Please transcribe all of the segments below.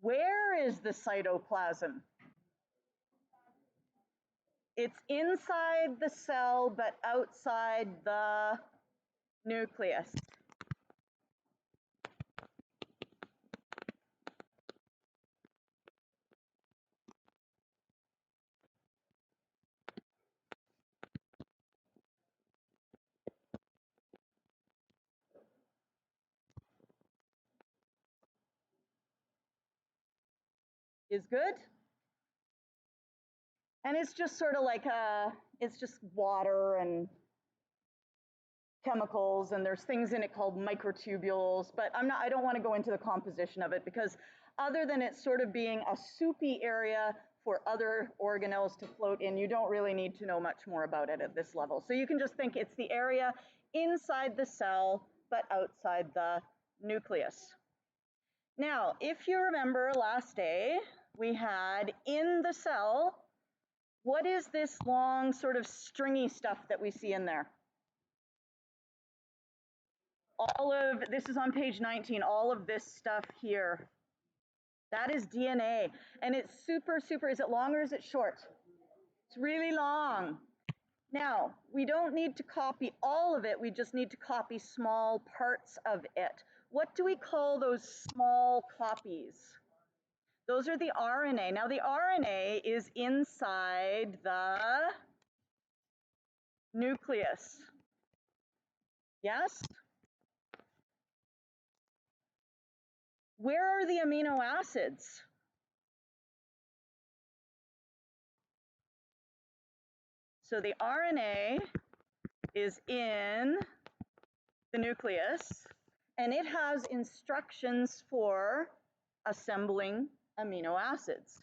Where is the cytoplasm? It's inside the cell, but outside the nucleus. Is good? And it's just sort of like it's just water and chemicals, and there's things in it called microtubules, but I don't want to go into the composition of it, because other than it sort of being a soupy area for other organelles to float in, you don't really need to know much more about it at this level. So you can just think it's the area inside the cell, but outside the nucleus. Now, if you remember last day, we had in the cell, what is this long sort of stringy stuff that we see in there? This is on page 19, all of this stuff here. That is DNA, and it's super, is it long or is it short? It's really long. Now, we don't need to copy all of it, we just need to copy small parts of it. What do we call those small copies? Those are the RNA. Now, the RNA is inside the nucleus. Yes? Where are the amino acids? So the RNA is in the nucleus, and it has instructions for assembling amino acids.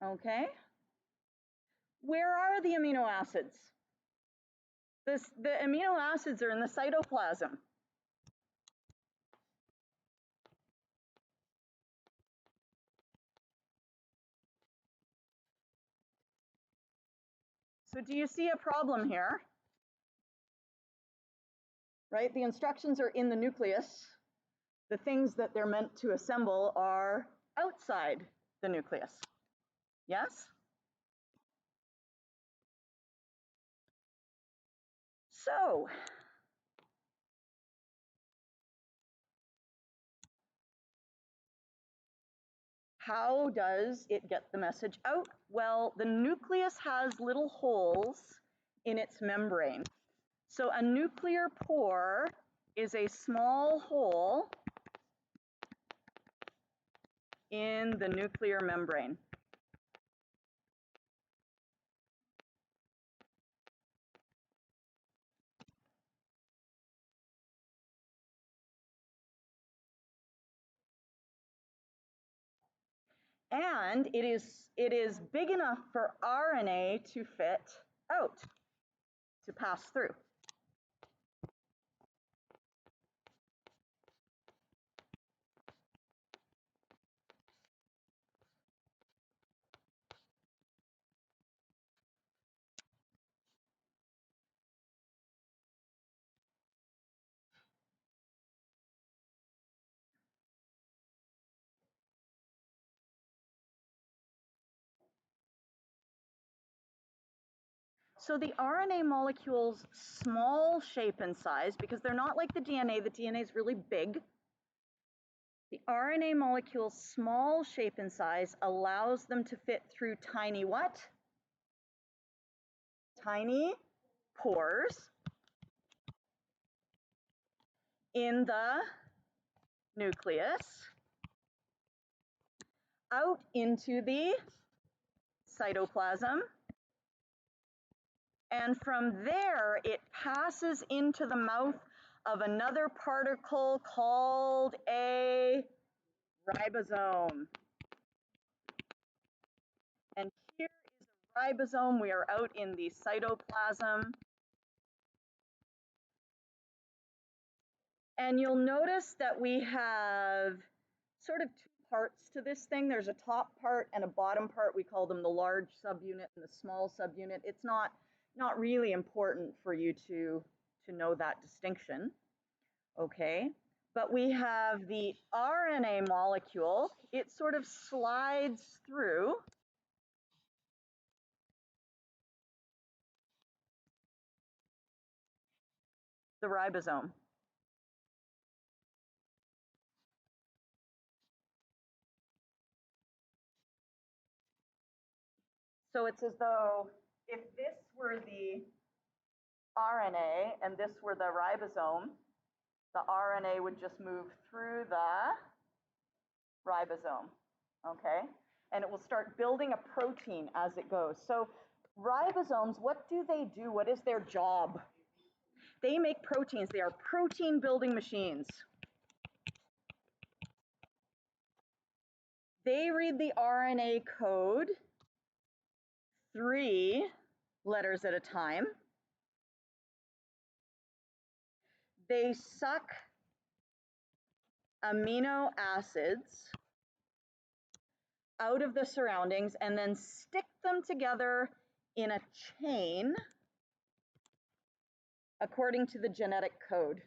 Okay? Where are the amino acids? The amino acids are in the cytoplasm. So do you see a problem here? Right? The instructions are in the nucleus. The things that they're meant to assemble are outside the nucleus. Yes? So, how does it get the message out? Well, the nucleus has little holes in its membrane. So a nuclear pore is a small hole in the nuclear membrane. And it is big enough for RNA to fit out, to pass through. So the RNA molecules' small shape and size, because they're not like the DNA is really big. The RNA molecule's small shape and size allows them to fit through tiny what? Tiny pores in the nucleus out into the cytoplasm. And from there, it passes into the mouth of another particle called a ribosome. And here is a ribosome. We are out in the cytoplasm. And you'll notice that we have sort of two parts to this thing. There's a top part and a bottom part. We call them the large subunit and the small subunit. It's not really important for you to know that distinction, okay? But we have the RNA molecule. It sort of slides through the ribosome. So it's as though if this were the RNA and this were the ribosome, the RNA would just move through the ribosome, okay? And it will start building a protein as it goes. So ribosomes, what do they do? What is their job? They make proteins. They are protein building machines. They read the RNA code 3 letters at a time. They suck amino acids out of the surroundings and then stick them together in a chain according to the genetic code.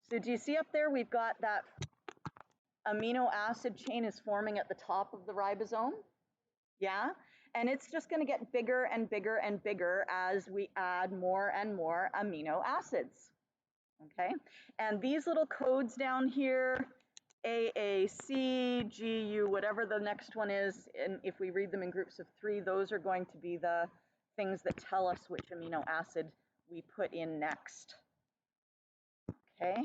So do you see up there, we've got that amino acid chain is forming at the top of the ribosome? Yeah, and it's just going to get bigger and bigger and bigger as we add more and more amino acids, okay? And these little codes down here, AAC, GU, whatever the next one is, and if we read them in groups of 3, those are going to be the things that tell us which amino acid we put in next, okay?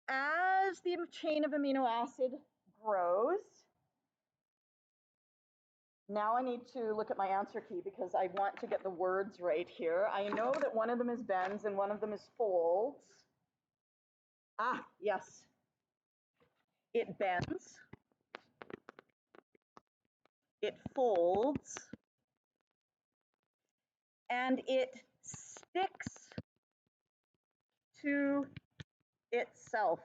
As the chain of amino acid grows, now I need to look at my answer key because I want to get the words right here. I know that one of them is bends and one of them is folds. Ah, yes. It bends. It folds. And it sticks to itself.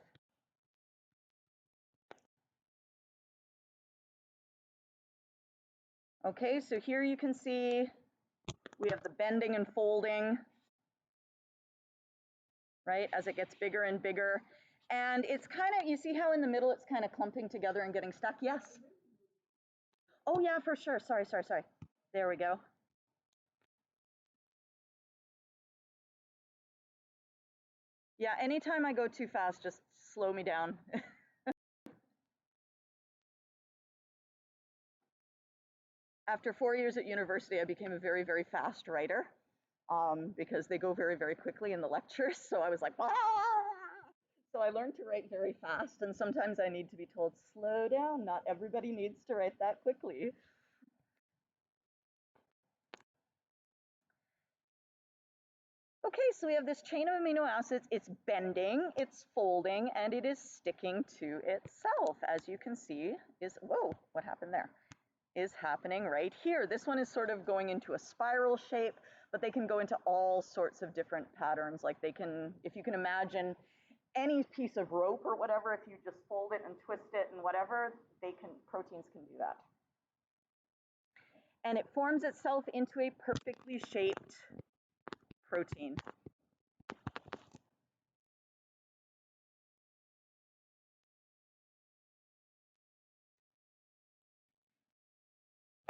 Okay, so here you can see we have the bending and folding, right, as it gets bigger and bigger. And it's kind of, you see how in the middle it's kind of clumping together and getting stuck? Yes? Oh yeah, for sure. Sorry. There we go. Yeah, anytime I go too fast, just slow me down. After 4 years at university, I became a very, very fast writer because they go very, very quickly in the lectures. So I was like, ah! So I learned to write very fast, and sometimes I need to be told, slow down. Not everybody needs to write that quickly. Okay, so we have this chain of amino acids. It's bending, it's folding, and it is sticking to itself. As you can see, whoa, what happened there? Is happening right here. This one is sort of going into a spiral shape, but they can go into all sorts of different patterns. Like they can, if you can imagine any piece of rope or whatever, if you just fold it and twist it and whatever, proteins can do that. And it forms itself into a perfectly shaped protein.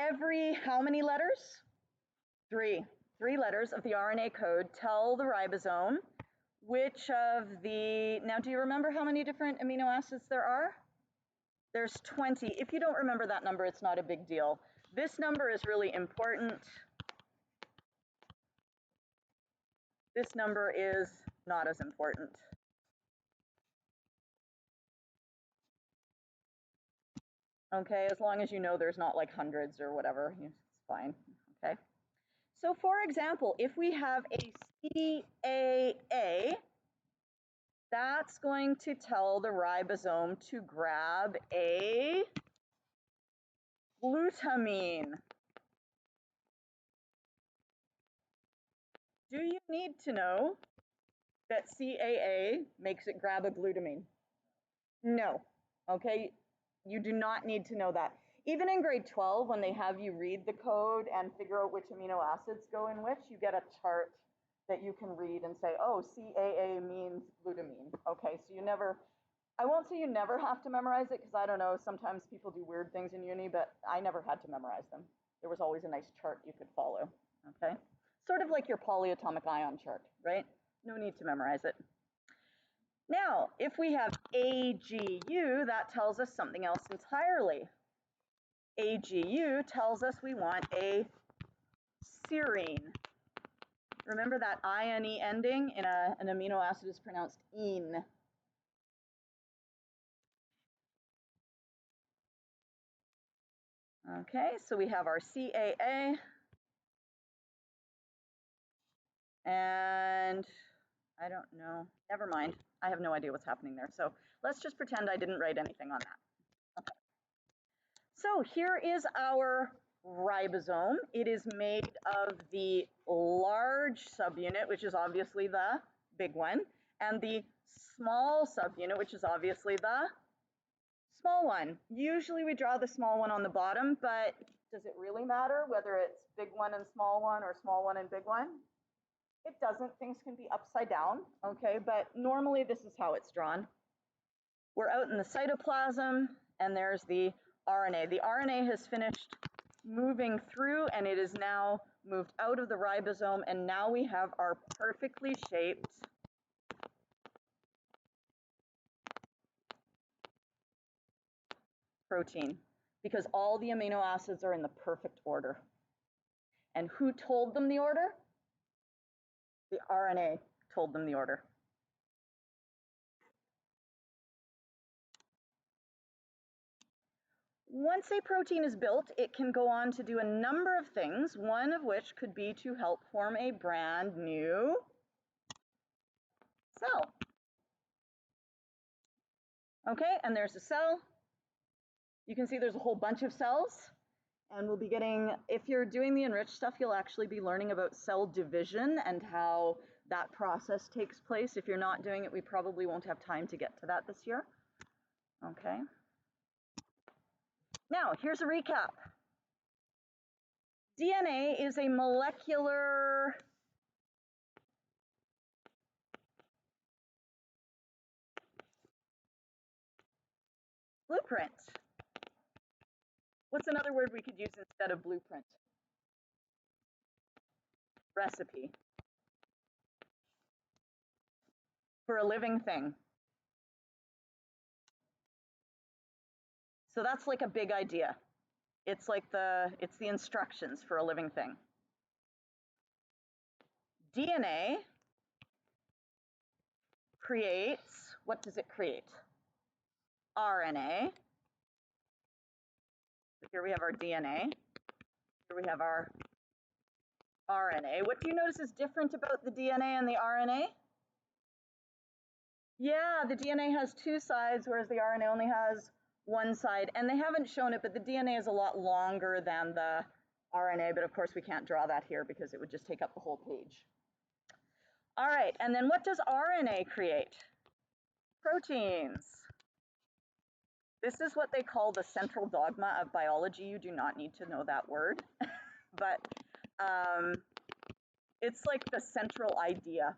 Every how many letters? 3. 3 letters of the RNA code tell the ribosome which of the, now do you remember how many different amino acids there are? There's 20. If you don't remember that number, it's not a big deal. This number is really important. This number is not as important. Okay, as long as you know there's not like hundreds or whatever, it's fine, okay? So for example, if we have a CAA, that's going to tell the ribosome to grab a glutamine. Do you need to know that CAA makes it grab a glutamine? No. Okay, you do not need to know that. Even in grade 12, when they have you read the code and figure out which amino acids go in which, you get a chart that you can read and say, oh, CAA means glutamine. Okay, so you never, I won't say you never have to memorize it, because I don't know, sometimes people do weird things in uni, but I never had to memorize them. There was always a nice chart you could follow, okay? Sort of like your polyatomic ion chart, right? No need to memorize it. Now, if we have AGU, that tells us something else entirely. AGU tells us we want a serine. Remember that INE ending in an amino acid is pronounced ene. Okay, so we have our CAA. And I don't know, never mind. I have no idea what's happening there. So let's just pretend I didn't write anything on that. Okay. So here is our ribosome. It is made of the large subunit, which is obviously the big one, and the small subunit, which is obviously the small one. Usually we draw the small one on the bottom, but does it really matter whether it's big one and small one or small one and big one? It doesn't. Things can be upside down, okay, but normally this is how it's drawn. We're out in the cytoplasm, and there's the RNA. The RNA has finished moving through, and it is now moved out of the ribosome, and now we have our perfectly shaped protein, because all the amino acids are in the perfect order. And who told them the order? The RNA told them the order. Once a protein is built, it can go on to do a number of things, one of which could be to help form a brand new cell. Okay, and there's a cell. You can see there's a whole bunch of cells, and we'll be getting, if you're doing the enriched stuff, you'll actually be learning about cell division and how that process takes place. If you're not doing it, we probably won't have time to get to that this year. Okay. Now, here's a recap. DNA is a molecular blueprint. What's another word we could use instead of blueprint? Recipe. For a living thing. So that's like a big idea. It's like the instructions for a living thing. DNA creates, what does it create? RNA. So here we have our DNA. Here we have our RNA. What do you notice is different about the DNA and the RNA? Yeah, the DNA has two sides, whereas the RNA only has one side. And they haven't shown it, but the DNA is a lot longer than the RNA. But of course, we can't draw that here because it would just take up the whole page. All right, and then what does RNA create? Proteins. This is what they call the central dogma of biology. You do not need to know that word, but it's like the central idea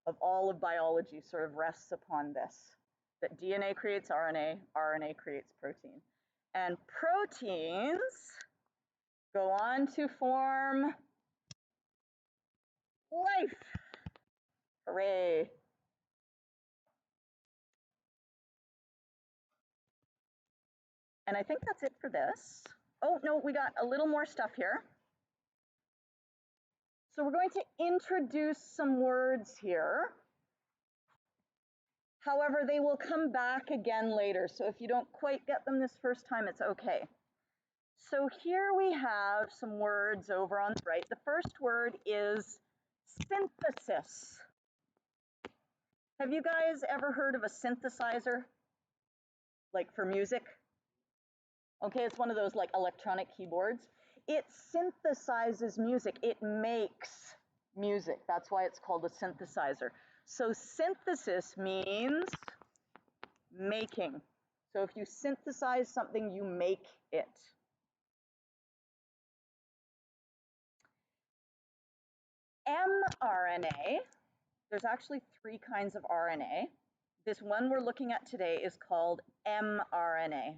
of all of biology sort of rests upon this, that DNA creates RNA, RNA creates protein. And proteins go on to form life. Hooray. And I think that's it for this. Oh, no, we got a little more stuff here. So we're going to introduce some words here. However, they will come back again later. So if you don't quite get them this first time, it's okay. So here we have some words over on the right. The first word is synthesis. Have you guys ever heard of a synthesizer? Like for music? Okay, it's one of those like electronic keyboards. It synthesizes music. It makes Music. That's why it's called a synthesizer. So synthesis means making. So if you synthesize something, you make it. mRNA, there's actually 3 kinds of RNA. This one we're looking at today is called mRNA.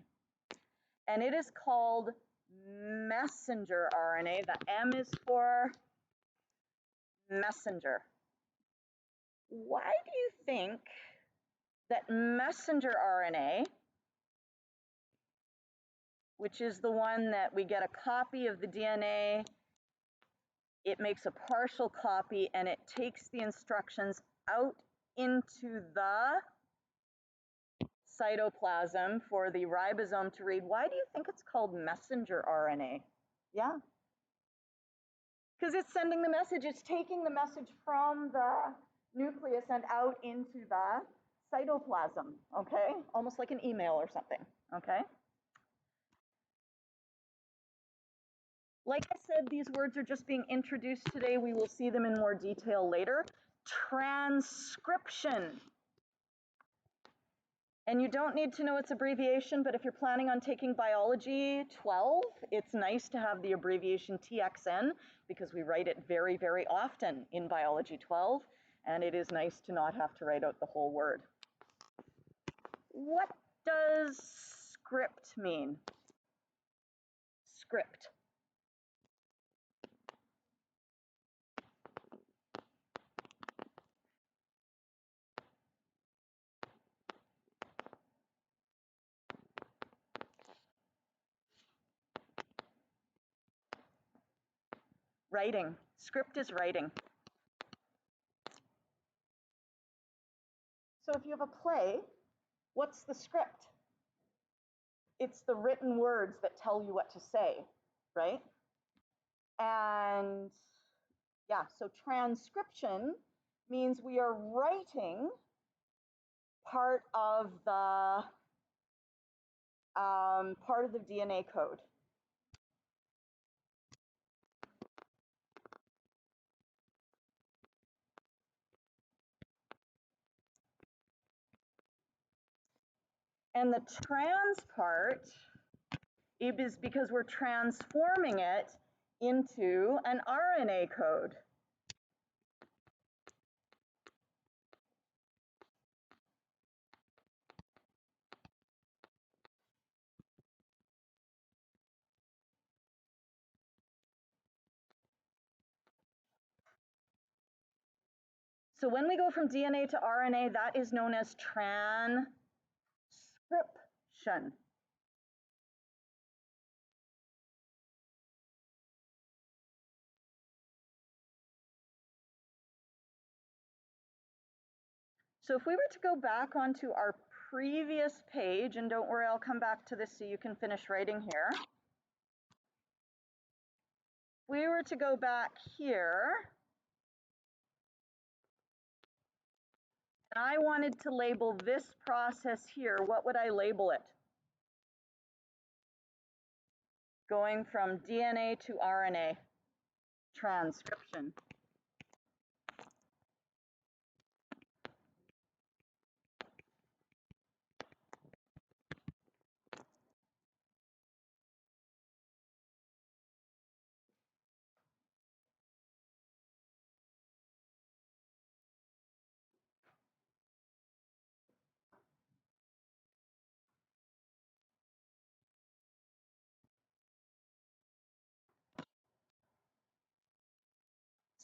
And it is called messenger RNA. The M is for messenger. Why do you think that messenger RNA, which is the one that we get a copy of the DNA, it makes a partial copy, and it takes the instructions out into the cytoplasm for the ribosome to read? Why do you think it's called messenger RNA? Yeah. Because it's sending the message, it's taking the message from the nucleus and out into the cytoplasm, okay? Almost like an email or something, okay? Like I said, these words are just being introduced today. We will see them in more detail later. Transcription. And you don't need to know its abbreviation, but if you're planning on taking biology 12, it's nice to have the abbreviation TXN because we write it very, very often in biology 12, and it is nice to not have to write out the whole word. What does script mean? Script. Writing. Script is writing. So if you have a play, what's the script? It's the written words that tell you what to say, right? And yeah, so transcription means we are writing part of the DNA code. And the trans part is because we're transforming it into an RNA code. So when we go from DNA to RNA, that is known as transcription. So if we were to go back onto our previous page, and don't worry, I'll come back to this so you can finish writing here. If we were to go back here, and I wanted to label this process here, what would I label it? Going from DNA to RNA, transcription.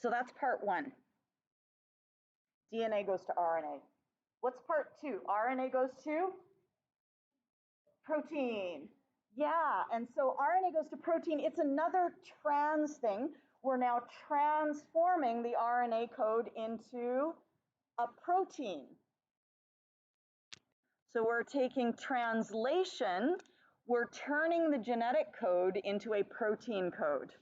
So that's part 1. DNA goes to RNA. What's part 2? RNA goes to protein. Yeah, and so RNA goes to protein. It's another trans thing. We're now transforming the RNA code into a protein. So we're taking translation, we're turning the genetic code into a protein code.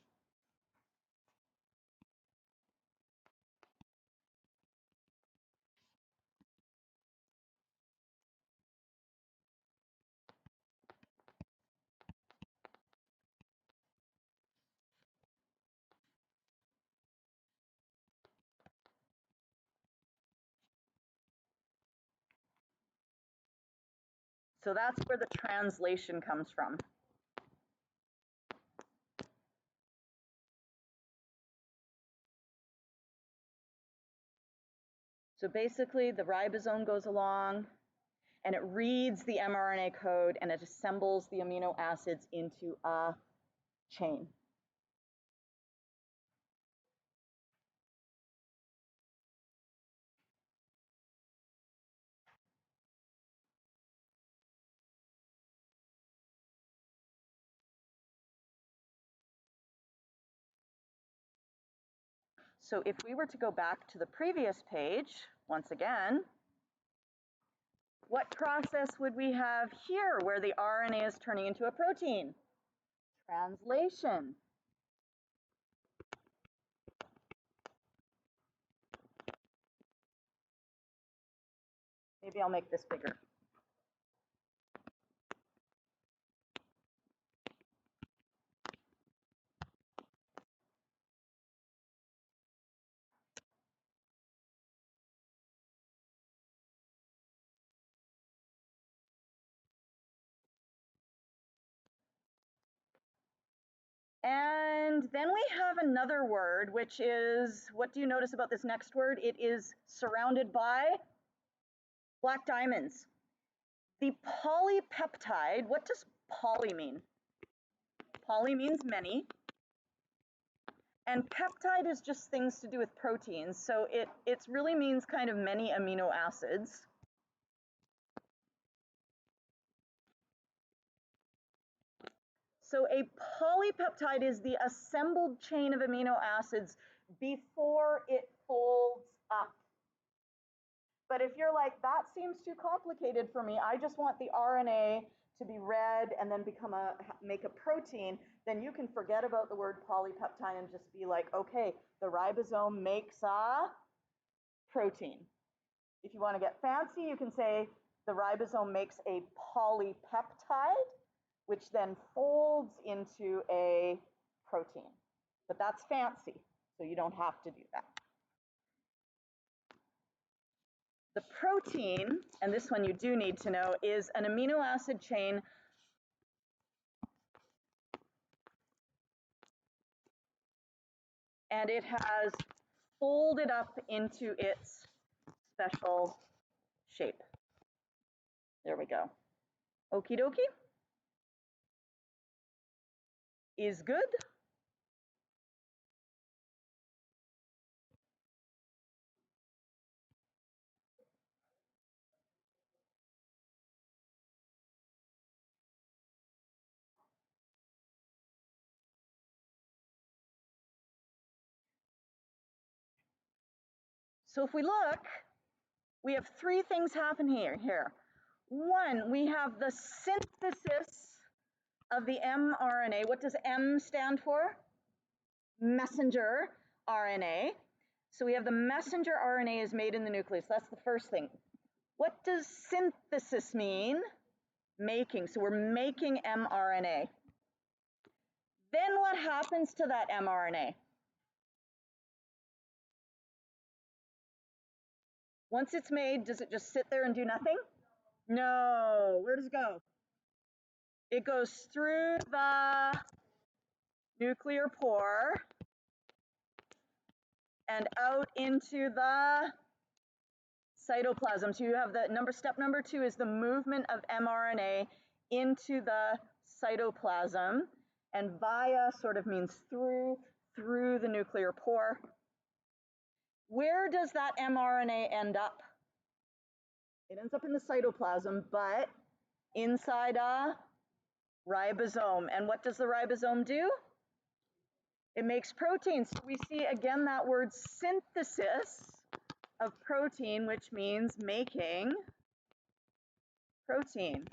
So that's where the translation comes from. So basically, the ribosome goes along and it reads the mRNA code and it assembles the amino acids into a chain. So if we were to go back to the previous page, once again, what process would we have here where the RNA is turning into a protein? Translation. Maybe I'll make this bigger. And then we have another word, which is, what do you notice about this next word? It is surrounded by black diamonds. The polypeptide, what does poly mean? Poly means many, and peptide is just things to do with proteins, so it really means kind of many amino acids. So a polypeptide is the assembled chain of amino acids before it folds up. But if you're like, that seems too complicated for me, I just want the RNA to be read and then make a protein, then you can forget about the word polypeptide and just be like, okay, the ribosome makes a protein. If you want to get fancy, you can say the ribosome makes a polypeptide, which then folds into a protein. But that's fancy, so you don't have to do that. The protein, and this one you do need to know, is an amino acid chain and it has folded up into its special shape. There we go. Okie dokie. Is good. So if we look, we have three things happening here. One, we have the synthesis of the mRNA. What does M stand for? Messenger RNA. So we have the messenger RNA is made in the nucleus. That's the first thing. What does synthesis mean? Making. So we're making mRNA. Then what happens to that mRNA? Once it's made, does it just sit there and do nothing? No. Where does it go? It goes through the nuclear pore and out into the cytoplasm. So you have the step number 2 is the movement of mRNA into the cytoplasm, and via sort of means through the nuclear pore. Where does that mRNA end up? It ends up in the cytoplasm, but inside a ribosome. And what does the ribosome do? It makes proteins. So we see again that word synthesis of protein, which means making protein.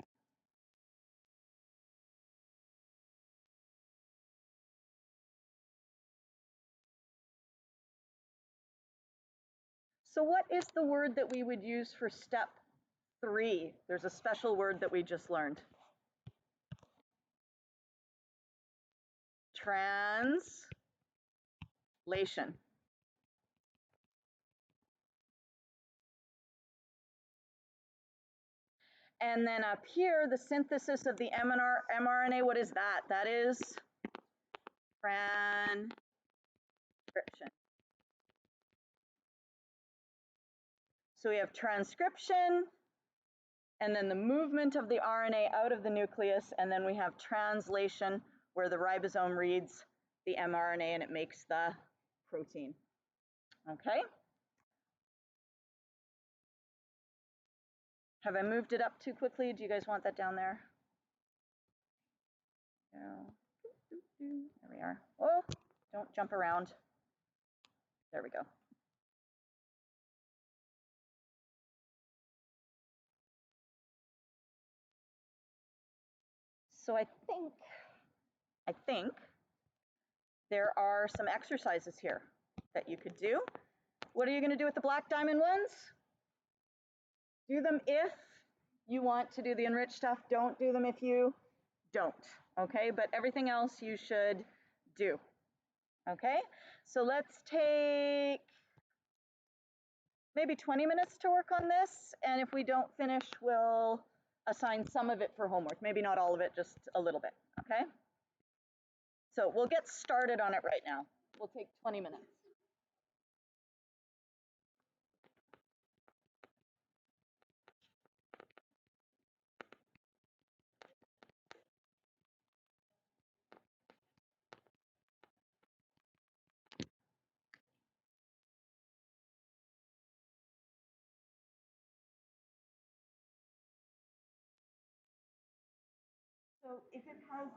So what is the word that we would use for step 3? There's a special word that we just learned. Translation. And then up here, the synthesis of the mRNA, what is that? That is transcription. So we have transcription, and then the movement of the RNA out of the nucleus, and then we have translation, where the ribosome reads the mRNA and it makes the protein. Okay? Have I moved it up too quickly? Do you guys want that down there? No. There we are. Oh, don't jump around. There we go. So I think there are some exercises here that you could do. What are you going to do with the black diamond ones? Do them if you want to do the enriched stuff. Don't do them if you don't. Okay, but everything else you should do. Okay, so let's take maybe 20 minutes to work on this, and if we don't finish, we'll assign some of it for homework. Maybe not all of it, just a little bit. Okay, so we'll get started on it right now. We'll take 20 minutes. So if it has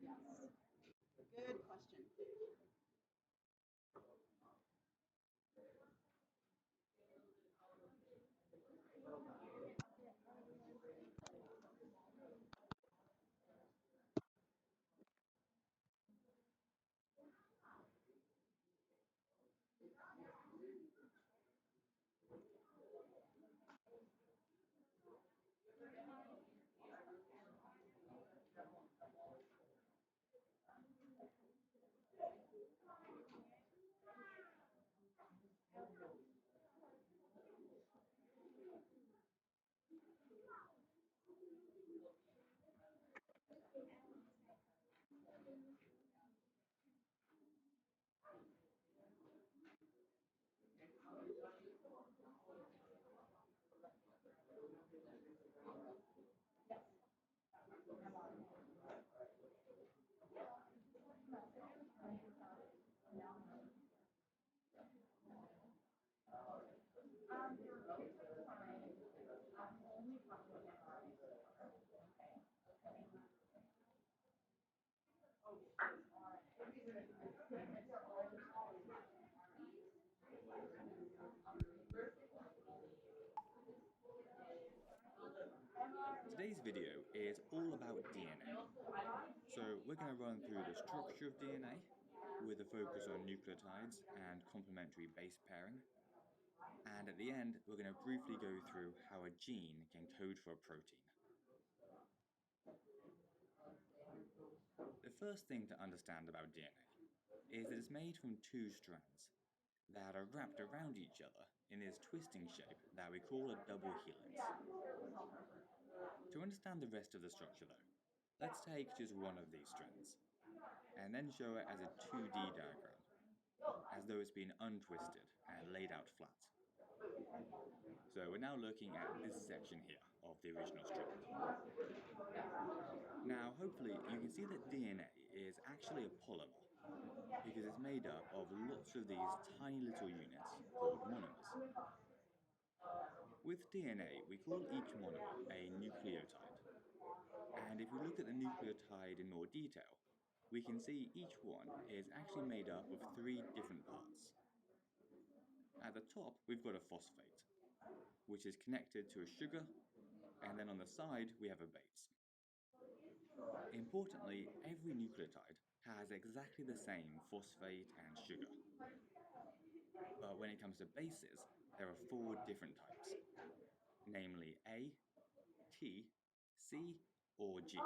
Good question. Today's video is all about DNA. So we're going to run through the structure of DNA with a focus on nucleotides and complementary base pairing. And at the end, we're going to briefly go through how a gene can code for a protein. The first thing to understand about DNA is that it's made from two strands that are wrapped around each other in this twisting shape that we call a double helix. To understand the rest of the structure though, let's take just one of these strands and then show it as a 2D diagram, as though it's been untwisted and laid out flat. So we're now looking at this section here of the original strand. Now hopefully you can see that DNA is actually a polymer, because it's made up of lots of these tiny little units called monomers. With DNA, we call each monomer a nucleotide. And if we look at the nucleotide in more detail, we can see each one is actually made up of 3 different parts. At the top, we've got a phosphate, which is connected to a sugar, and then on the side, we have a base. Importantly, every nucleotide has exactly the same phosphate and sugar. But when it comes to bases, there are 4 different types, namely A, T, C, or G,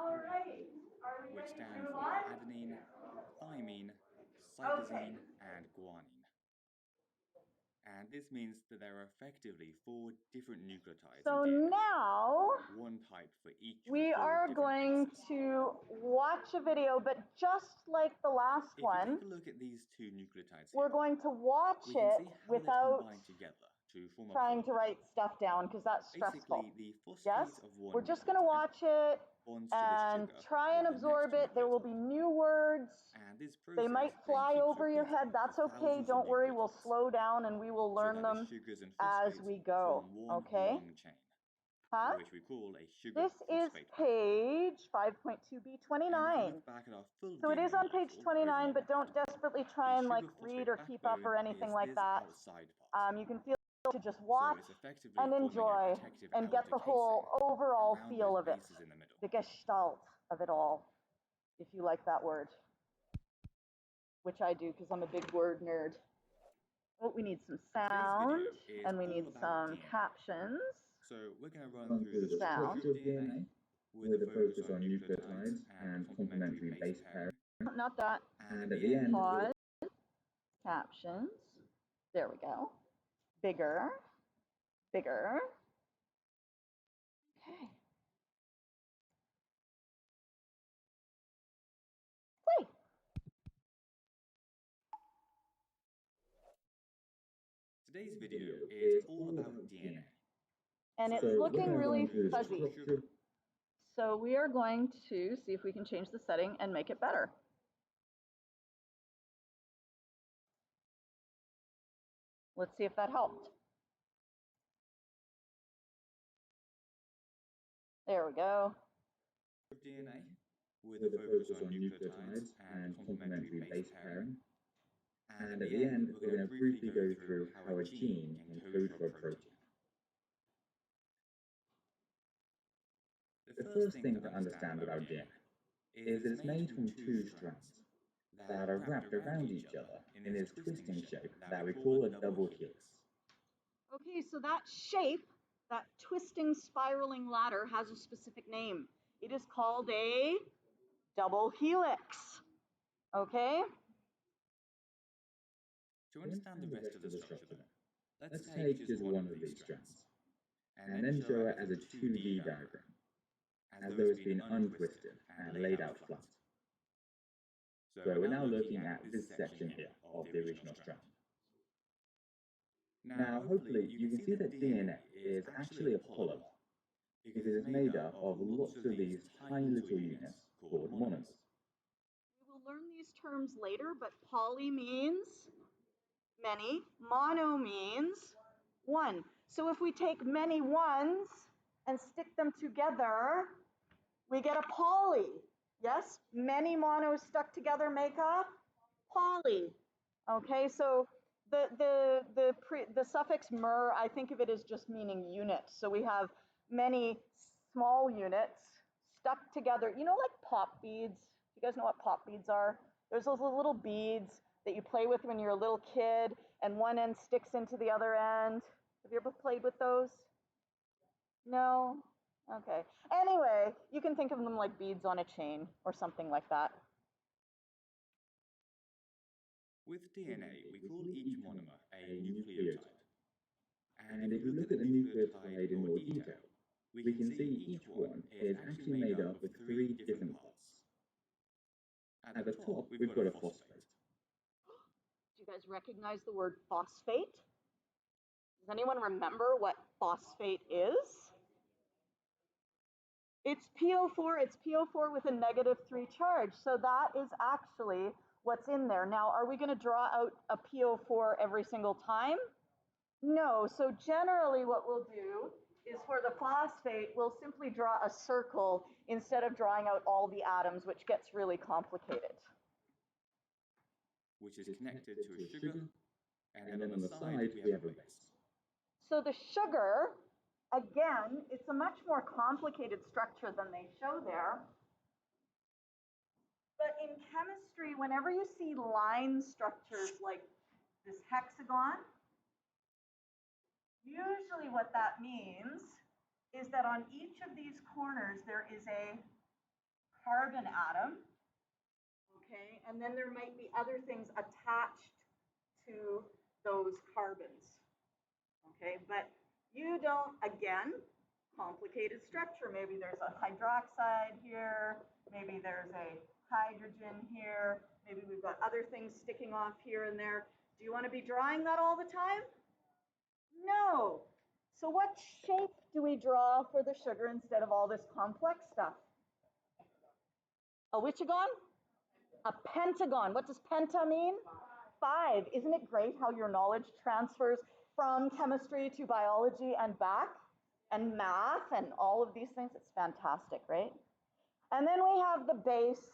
which stand for adenine, thymine, cytosine, and guanine. And this means that there are effectively 4 different nucleotides So in DNA. now One type for each of we the 4 are different going bases. to watch a video, but just like the last If you one, take a look at these 2 nucleotides we're here, going to watch we can it see how they've without combined together to form a trying to polymer. write stuff down because that's stressful. Basically, the Yes? phosphate of one We're just going to nucleotide watch it bonds to the and sugar try and of the next absorb it. There will be nucleotide. new words. And this They process might then fly keeps over your repeating head. That's for okay. thousands of Don't worry. We'll nucleotides, slow down and we will so learn that the them sugars and as phosphates we go. form one Okay? long chain, Huh? which we call a This is sugar-phosphate bond. page And if you 5.2b29. look back at our full So it is DNA on page molecule over on 29, the but don't left, desperately the try and like read sugar-phosphate or keep up backbone or anything is like this that. outside part. You can feel to just So watch it's effectively and forming a enjoy protective and get outer the whole casing overall around feel those of it, bases in the middle. the gestalt of it all, if you like that word, which I do because I'm a big word nerd. Oh, we need some sound and we need some captions. So we're going to run through the structure Sound. of DNA with a focus on nucleotides and complementary base pairing. Not that. And at the end, Pause. Captions. There we go. Bigger. Bigger. Okay. Play. today's video is all about DNA. And it's looking really fuzzy. So we are going to see if we can change the setting and make it better. Let's see if that helped. There we go. DNA with a focus on nucleotides and complementary base pairing. And at the end, we're going to briefly go through how a gene encodes for a protein. The first thing to understand about DNA is that it's made from two strands that are wrapped around each other in this twisting shape that we call a double helix. Okay, so that shape, that twisting spiraling ladder, has a specific name. It is called a double helix. Okay? To understand the rest of the structure then, let's take just one of these strands and then show it as a 2D diagram, as though it's been untwisted and laid out flat. So we're now looking at this section here of the original strand. Now hopefully you can see that DNA is actually a polymer, because it is made up of lots of these tiny little units called monomers. We will learn these terms later, but poly means many, mono means one. So if we take many ones and stick them together, we get a poly. Yes, many monos stuck together make a poly. Okay, so the suffix mer, I think of it as just meaning unit. So we have many small units stuck together. You know, like pop beads? You guys know what pop beads are? There's those little beads that you play with when you're a little kid, and one end sticks into the other end. Have you ever played with those? No? Okay. Anyway, you can think of them like beads on a chain or something like that. With DNA, we call each monomer a nucleotide. And if we look at the nucleotide in more detail, we can see each one is actually made up of three different parts. At the top, we've got a phosphate. Do you guys recognize the word phosphate? Does anyone remember what phosphate is? It's PO4. It's PO4 with a -3 charge. So that is actually what's in there. Now, are we going to draw out a PO4 every single time? No. So generally what we'll do is for the phosphate, we'll simply draw a circle instead of drawing out all the atoms, which gets really complicated. Which is connected to a sugar, and then on the side we have a base. So the sugar, again, it's a much more complicated structure than they show there. But in chemistry, whenever you see line structures like this hexagon, usually what that means is that on each of these corners there is a carbon atom, okay? And then there might be other things attached to those carbons, okay? But you don't, again, complicated structure. Maybe there's a hydroxide here, maybe there's a hydrogen here, maybe we've got other things sticking off here and there. Do you want to be drawing that all the time? No. So what shape do we draw for the sugar instead of all this complex stuff? A whichagon? A pentagon. What does penta mean? 5. Isn't it great how your knowledge transfers from chemistry to biology and back? And math and all of these things? It's fantastic, right? And then we have the base,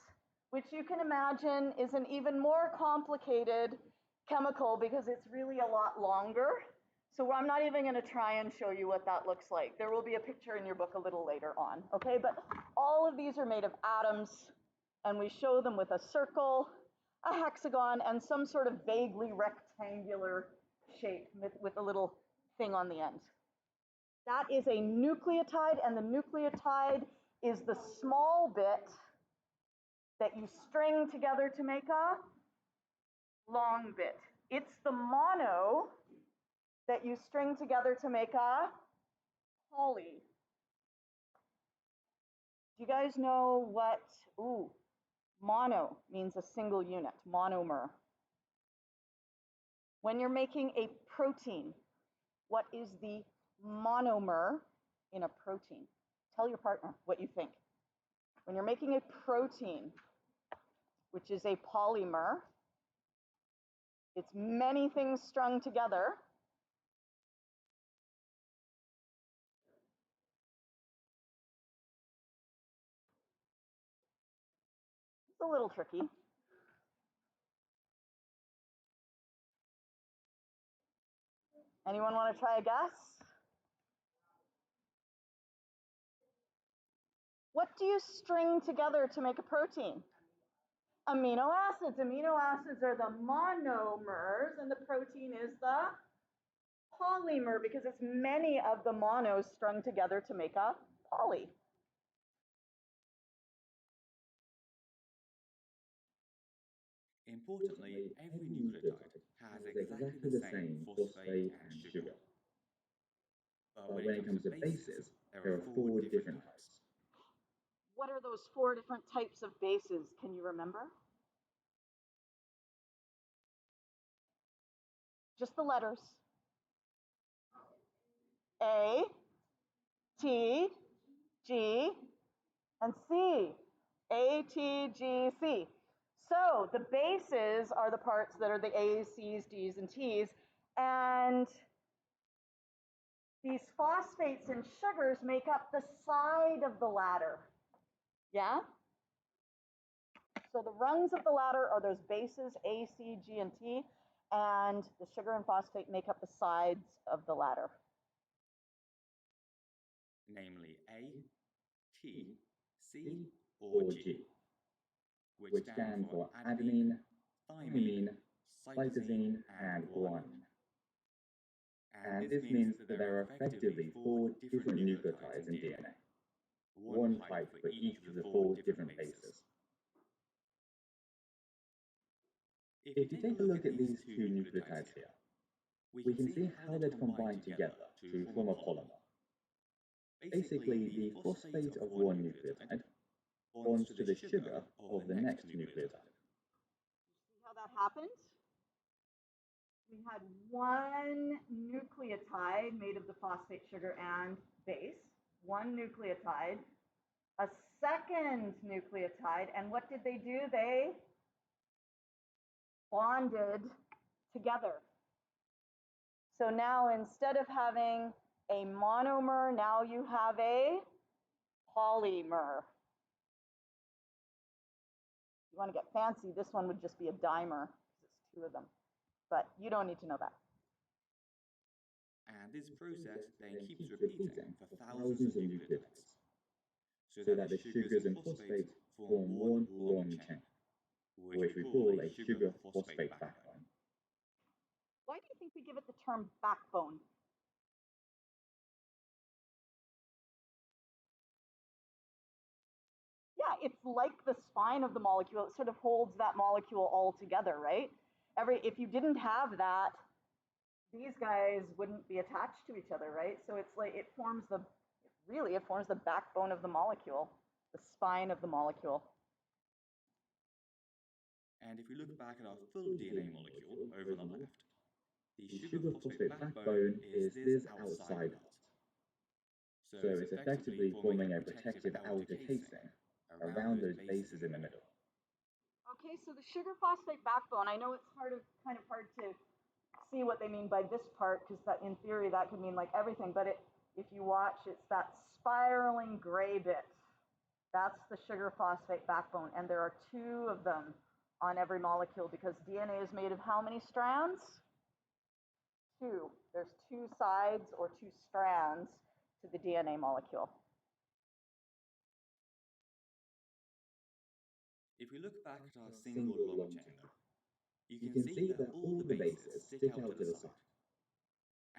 which you can imagine is an even more complicated chemical because it's really a lot longer. So I'm not even going to try and show you what that looks like. There will be a picture in your book a little later on, okay? But all of these are made of atoms, and we show them with a circle, a hexagon, and some sort of vaguely rectangular shape with a little thing on the end. That is a nucleotide, and the nucleotide is the small bit that you string together to make a long bit. It's the mono that you string together to make a poly. Do you guys know what, mono means a single unit, monomer. When you're making a protein, what is the monomer in a protein? Tell your partner what you think. When you're making a protein, which is a polymer, it's many things strung together. It's a little tricky. Anyone want to try a guess? What do you string together to make a protein? Amino acids. Amino acids are the monomers, and the protein is the polymer because it's many of the monos strung together to make a poly. Importantly, every nucleotide has exactly the same phosphate and sugar. But when it comes to bases, there are 4 different types. What are those 4 different types of bases? Can you remember? Just the letters. A, T, G, and C. A, T, G, C. So the bases are the parts that are the A's, C's, D's, and T's. And these phosphates and sugars make up the side of the ladder. Yeah? So the rungs of the ladder are those bases, A, C, G, and T. And the sugar and phosphate make up the sides of the ladder. Namely A, T, C, or G, which stand for adenine, thymine, cytosine, and guanine. And this means that there are effectively 4 different nucleotides in DNA, one type for each of the 4 different bases. If you take a look at these 2 nucleotides here, we can see how they're combined together to form a polymer. Basically, the phosphate of one nucleotide bonds to the sugar of the next nucleotide. See how that happened? We had one nucleotide made of the phosphate, sugar, and base, one nucleotide, a second nucleotide, and what did they do? They bonded together. So now instead of having a monomer, now you have a polymer. If you want to get fancy, this one would just be a dimer because it's 2 of them. But you don't need to know that. And this process then keeps repeating for thousands of nucleotides, so that the sugars and phosphates form one long chain, which we call a sugar-phosphate backbone. Why do you think we give it the term backbone? Yeah, it's like the spine of the molecule. It sort of holds that molecule all together, right? If you didn't have that, these guys wouldn't be attached to each other, right? So it's like it forms the backbone of the molecule, the spine of the molecule. And if we look back at our full DNA molecule over on the left, the sugar-phosphate backbone is this outside part. So it's effectively forming a protective outer casing around those bases in the middle. Okay, so the sugar-phosphate backbone, I know it's kind of hard to see what they mean by this part, because that in theory that could mean like everything, but if you watch, it's that spiraling gray bit. That's the sugar-phosphate backbone, and there are 2 of them on every molecule because DNA is made of how many strands? 2. There's 2 sides or 2 strands to the DNA molecule. If we look back at our single long chain, though, you can see that all the bases stick out to the side.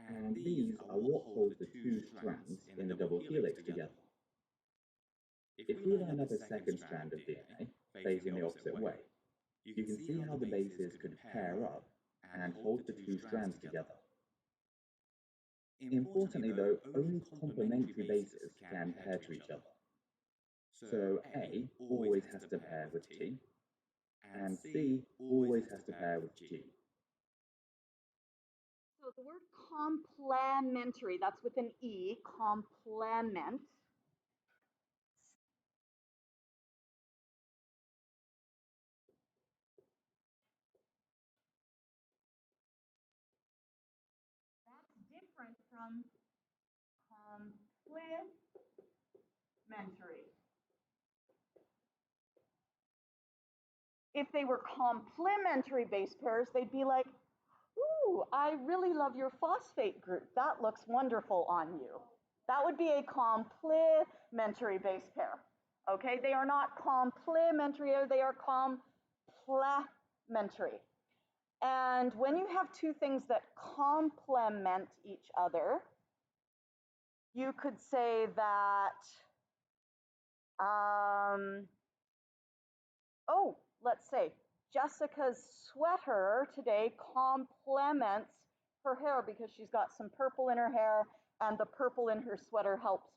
And these are what hold the 2 strands in the double helix together. If we line up a second strand of DNA facing the opposite way, you can see how the bases could pair up and hold the 2 strands together. Importantly though, only complementary bases can pair to each other. So A always has to pair with T, and C always has to pair with G. So the word complementary, that's with an E, complement. That's different from complementary. If they were complementary base pairs, they'd be like, ooh, I really love your phosphate group. That looks wonderful on you. That would be a complementary base pair. Okay, they are not complementary, they are complementary. And when you have two things that complement each other, you could say that, let's say Jessica's sweater today complements her hair because she's got some purple in her hair, and the purple in her sweater helps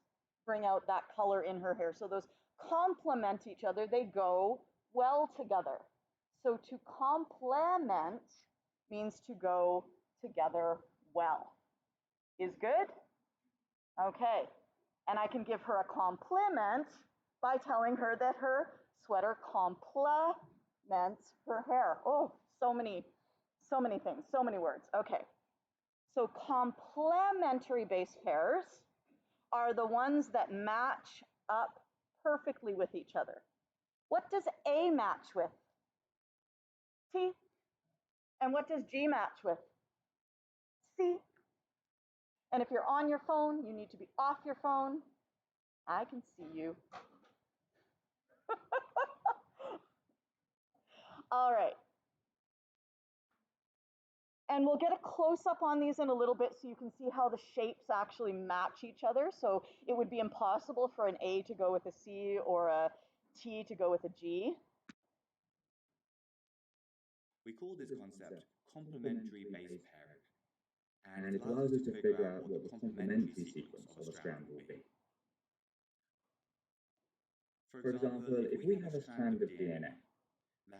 bring out that color in her hair. So those complement each other, they go well together. So to complement means to go together well. Is good? Okay. And I can give her a compliment by telling her that her sweater complements her hair. Oh, so many things, so many words. Okay. So complementary base pairs are the ones that match up perfectly with each other. What does A match with? T. And what does G match with? C. And if you're on your phone, you need to be off your phone. I can see you. All right. And we'll get a close-up on these in a little bit so you can see how the shapes actually match each other. So it would be impossible for an A to go with a C or a T to go with a G. We call this concept complementary base pairing, and it allows us to figure out what the complementary sequence of a strand will be. For example, if we have a strand of DNA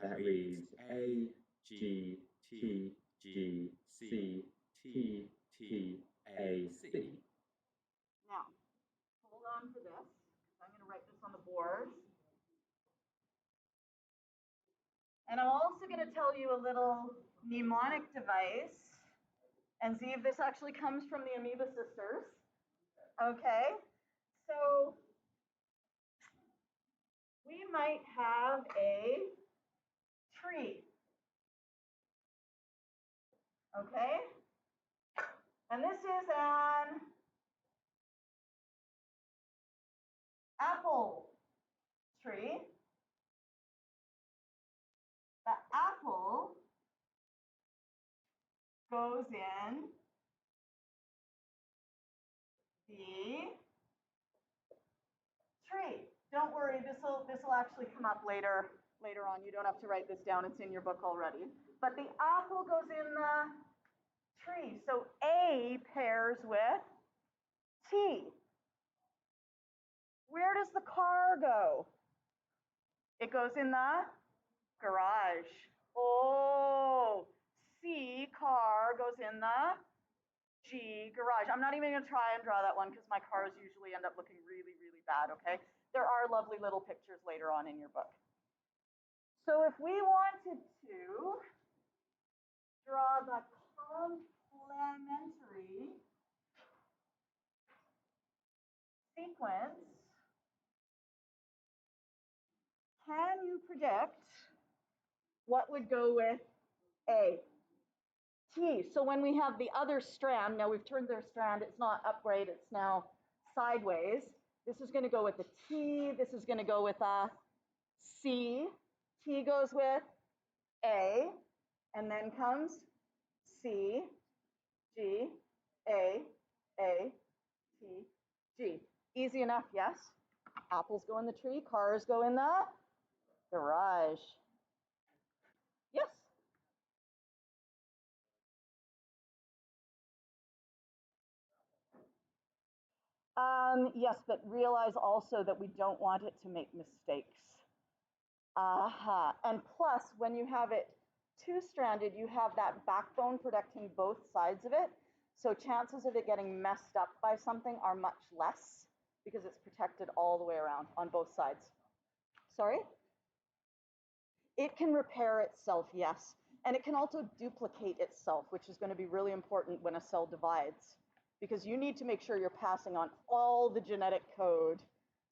that reads A, G, T, G, C, T, T, A, C. Now, hold on for this, because I'm going to write this on the board. And I'm also going to tell you a little mnemonic device and see if this actually comes from the Amoeba Sisters. Okay, so we might have a tree. Okay, and this is an apple tree. The apple goes in the tree. Don't worry, this will actually come up later on. You don't have to write this down, it's in your book already. But the apple goes in the tree. So A pairs with T. Where does the car go? It goes in the garage. Oh, C, car, goes in the G, garage. I'm not even going to try and draw that one because my cars usually end up looking really, really bad, okay? There are lovely little pictures later on in your book. So if we wanted to draw the complementary sequence, can you predict what would go with A? T. So when we have the other strand, now we've turned their strand, it's not upright, it's now sideways. This is going to go with a T, this is going to go with a C. T goes with A, and then comes C, G, A, T, G. Easy enough, yes? Apples go in the tree, cars go in the garage. Yes? Yes, but realize also that we don't want it to make mistakes. And plus, when you have it two-stranded, you have that backbone protecting both sides of it. So chances of it getting messed up by something are much less because it's protected all the way around on both sides. Sorry? It can repair itself, yes. And it can also duplicate itself, which is going to be really important when a cell divides, because you need to make sure you're passing on all the genetic code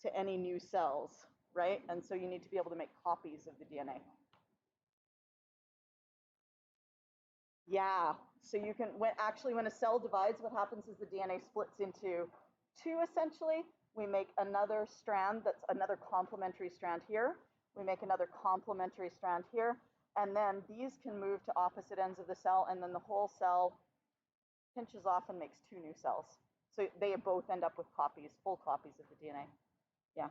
to any new cells, right? And so you need to be able to make copies of the DNA. Yeah. So you can when a cell divides, what happens is the DNA splits into two essentially. We make another strand that's another complementary strand here. We make another complementary strand here, and then these can move to opposite ends of the cell, and then the whole cell pinches off and makes two new cells. So they both end up with copies, full copies of the DNA. Yeah.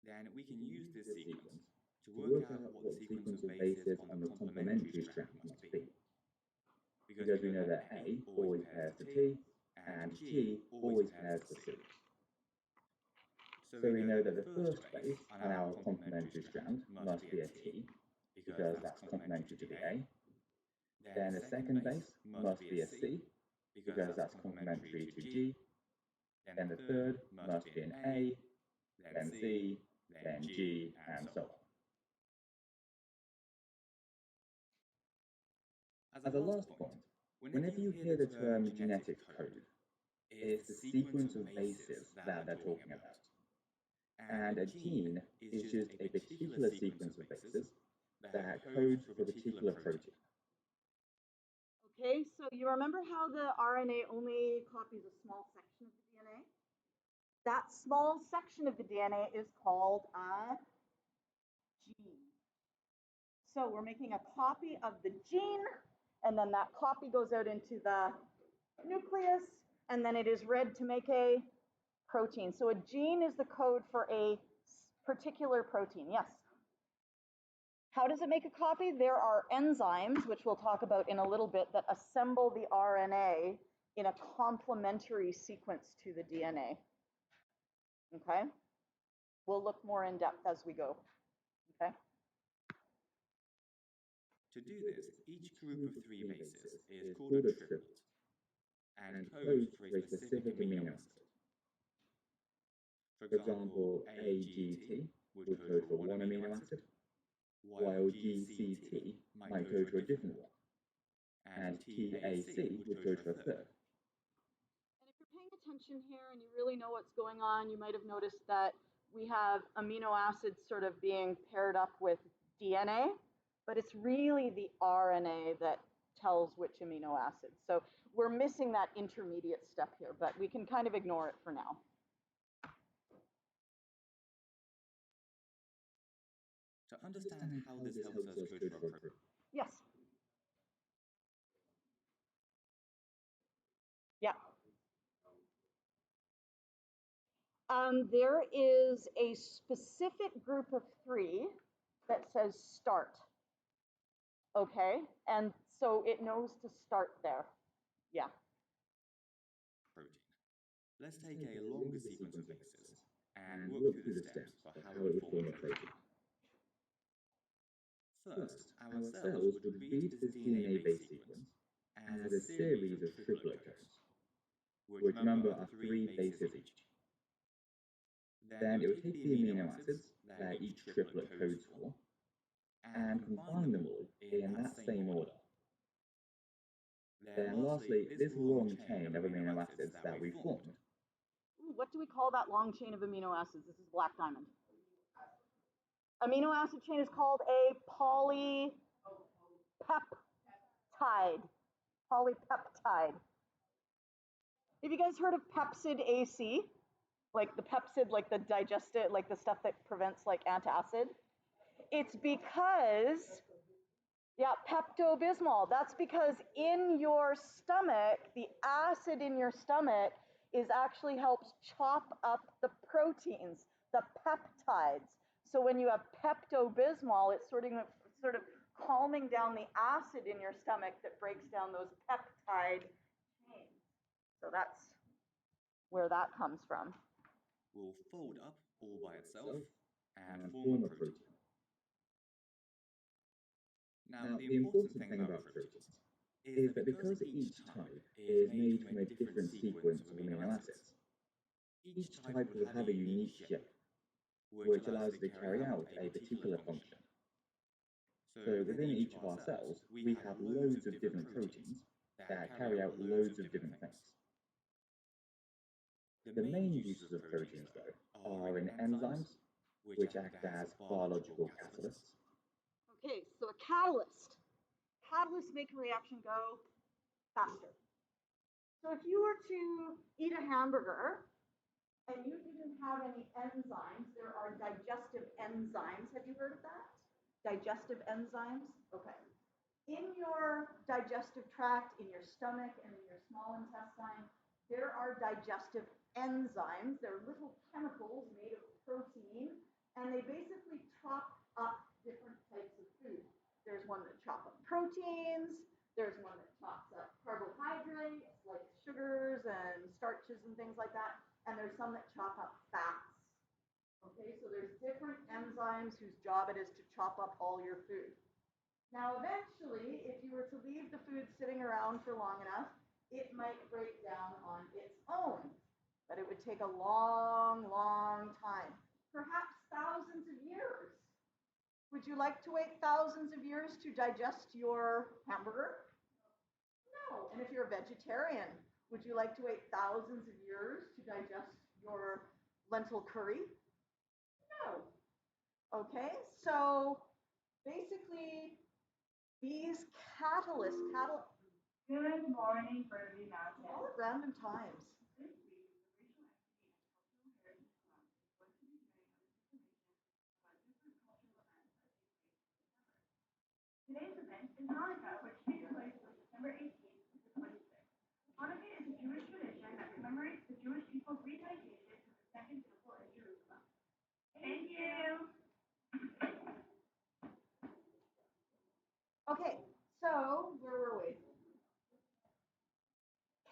Then we can use this sequence to work out what the sequence of bases on the complementary strand must be. Because we know that A always pairs to T, and G always pairs to C. So we know that the first base on our complementary strand must be a T, because that's complementary to the A. Then the second base must be a C, because that's complementary to G. Then the third must be an A, then C, then G, and so on. As a last point, whenever you hear the term genetic code, it's the sequence of bases that they're talking about. And a gene is just a particular sequence of bases that codes for a particular protein. Okay, so you remember how the RNA only copies a small section of the DNA? That small section of the DNA is called a gene. So we're making a copy of the gene, and then that copy goes out into the nucleus, and then it is read to make a protein. So a gene is the code for a particular protein. Yes? How does it make a copy? There are enzymes, which we'll talk about in a little bit, that assemble the RNA in a complementary sequence to the DNA. Okay? We'll look more in depth as we go. Okay? To do this, each group of 3 bases is called a triplet and codes for a specific amino acid. For example, AGT would code for one amino acid, while GCT might code for a different one, and TAC would code for a third. And if you're paying attention here and you really know what's going on, you might have noticed that we have amino acids sort of being paired up with DNA, but it's really the RNA that tells which amino acids. So we're missing that intermediate step here, but we can kind of ignore it for now. To understand how this helps us code for a protein. Yes. Yeah. There is a specific group of 3 that says start. Okay, and so it knows to start there. Yeah. Protein. Let's take a longer sequence of bases and work through the steps for how it would form a protein. First, our cells would read this DNA-based sequence as a series of triplet codes, which number are 3 bases each. Then it would take the amino acids that each triplet codes for and combine them all in that same order. Then lastly, this long chain of amino acids that we formed. What do we call that long chain of amino acids? This is black diamond. Amino acid chain is called a polypeptide. Polypeptide. Have you guys heard of pepsid AC? Like the pepsid, like the digestive, like the stuff that prevents like antacid? It's because, yeah, Pepto-Bismol. That's because in your stomach, the acid in your stomach actually helps chop up the proteins, the peptides. So when you have Pepto-Bismol, it's sort of calming down the acid in your stomach that breaks down those peptide chains. So that's where that comes from. Will fold up all by itself and form a protein. Now, the important thing about proteins is that because each type is made from a different sequence of amino acids, each type will have a unique shape, which allows it to carry out a particular function. So within each of our cells, we have loads of different proteins that carry out loads of different things. The main uses of proteins, though, are in enzymes, which act as biological catalysts. Okay, so a catalyst. Catalysts make a reaction go faster. So if you were to eat a hamburger and you didn't have any enzymes, there are digestive enzymes. Have you heard of that? Digestive enzymes? Okay. In your digestive tract, in your stomach, and in your small intestine, there are digestive enzymes. They're little chemicals made of protein, and they basically chop up different types of food. There's one that chops up proteins, there's one that chops up carbohydrates like sugars and starches and things like that, and there's some that chop up fats. Okay, so there's different enzymes whose job it is to chop up all your food. Now, eventually, if you were to leave the food sitting around for long enough, it might break down on its own. But it would take a long, long time, perhaps thousands of years. Would you like to wait thousands of years to digest your hamburger? No. And if you're a vegetarian, would you like to wait thousands of years to digest your lentil curry? No. Okay, so basically, these catalysts, Good morning, Birdie Mountain. all at random times. This week, the racial equity and cultural heritage month is going to be sharing other information about different cultural events that take place in December. Today's event is Hanukkah, which takes place from December 18th to the 26th. Hanukkah is a Jewish tradition that commemorates the Jewish people's rededication to the Second Temple in Jerusalem. Thank you. Okay, so where were we?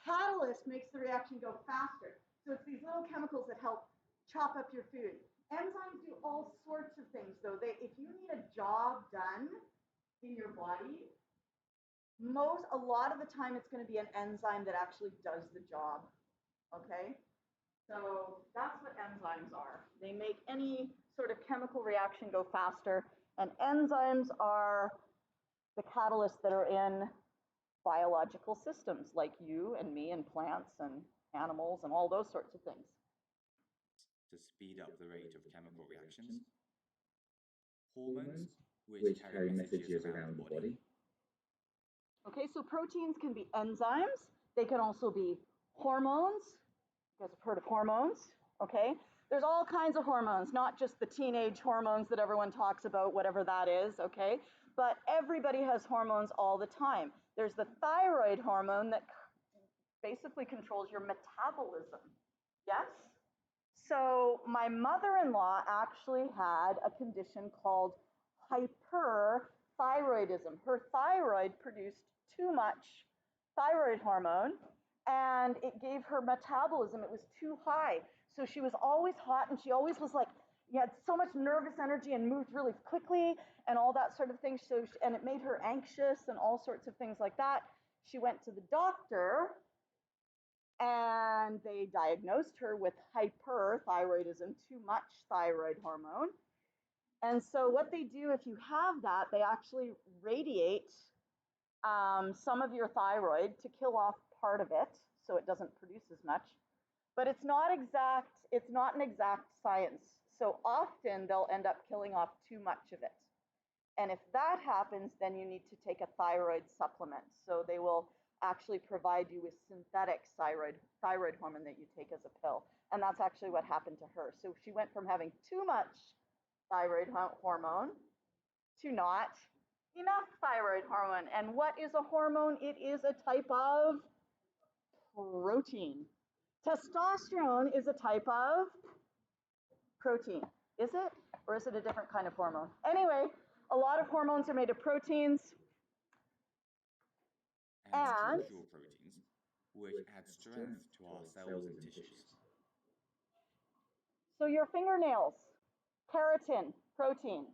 Catalyst makes the reaction go faster. So it's these little chemicals that help chop up your food. Enzymes do all sorts of things though. If you need a job done in your body, a lot of the time it's going to be an enzyme that actually does the job. Okay? So that's what enzymes are. They make any sort of chemical reaction go faster, and enzymes are the catalysts that are in biological systems like you and me and plants and animals and all those sorts of things. To speed up the rate of chemical reactions. Hormones, which carry messages around the body. Okay, so proteins can be enzymes. They can also be hormones. You guys have heard of hormones, okay? There's all kinds of hormones, not just the teenage hormones that everyone talks about, whatever that is, okay? But everybody has hormones all the time. There's the thyroid hormone that basically controls your metabolism. Yes? So my mother-in-law actually had a condition called hyperthyroidism. Her thyroid produced too much thyroid hormone, and it gave her metabolism. It was too high. So she was always hot, and she always was like, you had so much nervous energy and moved really quickly and all that sort of thing. And it made her anxious and all sorts of things like that. She went to the doctor, and they diagnosed her with hyperthyroidism, too much thyroid hormone. And so what they do if you have that, they actually radiate some of your thyroid to kill off part of it so it doesn't produce as much. But it's not an exact science. So often they'll end up killing off too much of it. And if that happens, then you need to take a thyroid supplement. So they will actually provide you with synthetic thyroid hormone that you take as a pill. And that's actually what happened to her. So she went from having too much thyroid hormone to not enough thyroid hormone. And what is a hormone? It is a type of protein. Testosterone is a type of protein. Is it? Or is it a different kind of hormone? Anyway, a lot of hormones are made of proteins. And structural proteins, which add strength to our cells and tissues. So your fingernails, keratin, protein.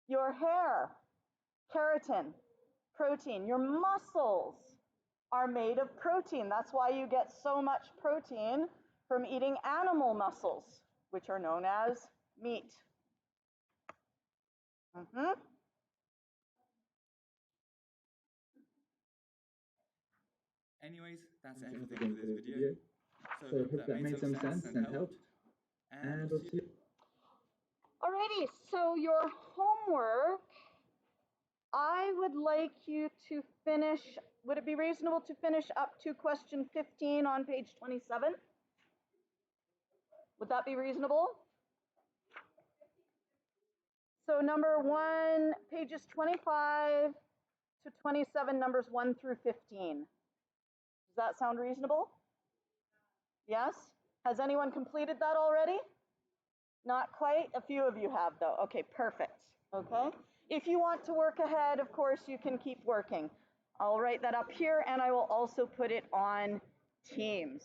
Your hair, keratin, protein. Your muscles are made of protein. That's why you get so much protein from eating animal muscles, which are known as meat. Anyways, that's everything for this video. So I hope that made some sense and helped. And we'll see you. Alrighty, so your homework I would like you to finish, would it be reasonable to finish up to question 15 on page 27? Would that be reasonable? So number 1, pages 25 to 27, numbers 1 through 15. Does that sound reasonable? Yes? Has anyone completed that already? Not quite? A few of you have though. Okay, perfect. Okay. If you want to work ahead, of course, you can keep working. I'll write that up here and I will also put it on Teams.